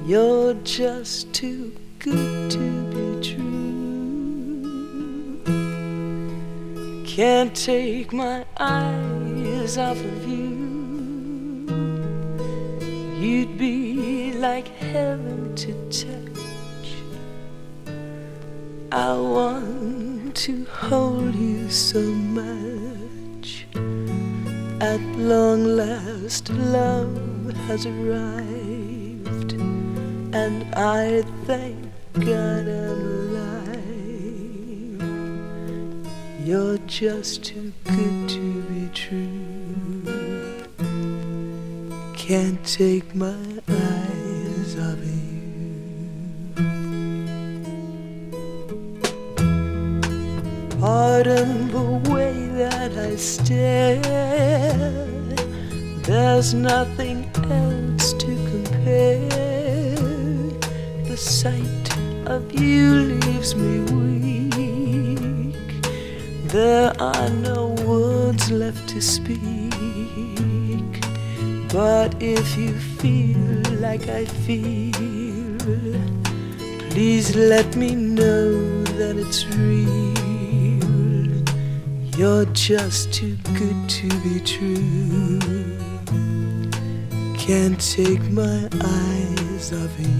You're just too good to be true. Can't take my eyes off of you. You'd be like heaven to touch. I want to hold you so much. At long last, love has arrived, and I thank God I'm alive. You're just too good to be true. Can't take my eyes off you. Pardon the way that I stare. There's nothing else to compare. The sight of you leaves me weak. There are no words left to speak. But if you feel like I feel, please let me know that it's real. You're just too good to be true. Can't take my eyes off you.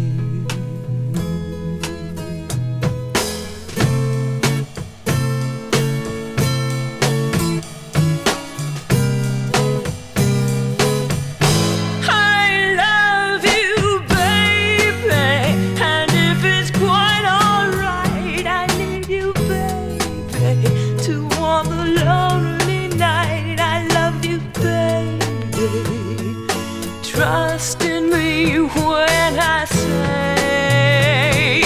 Trust in me when I say,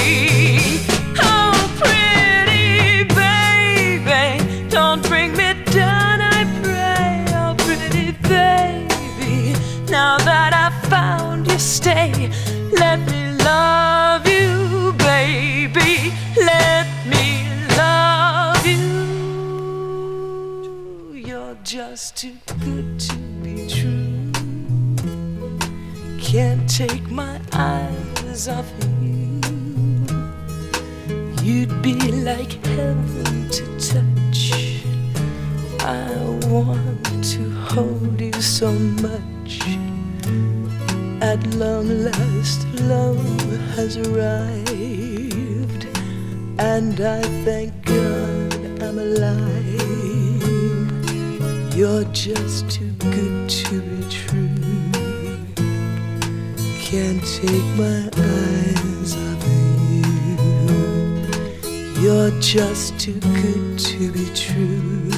oh pretty baby, don't bring me down, I pray. Oh pretty baby, now that I've found you, stay. Let me love you, baby, let me love you. You're just too good to be true. Can't take my eyes off of you. You'd be like heaven to touch. I want to hold you so much. At long last, love has arrived, and I thank God I'm alive. You're just too good to be true. Can't take my eyes off of you. You're just too good to be true.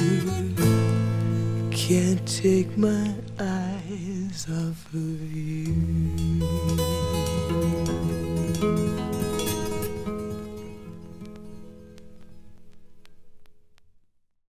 Can't take my eyes off of you.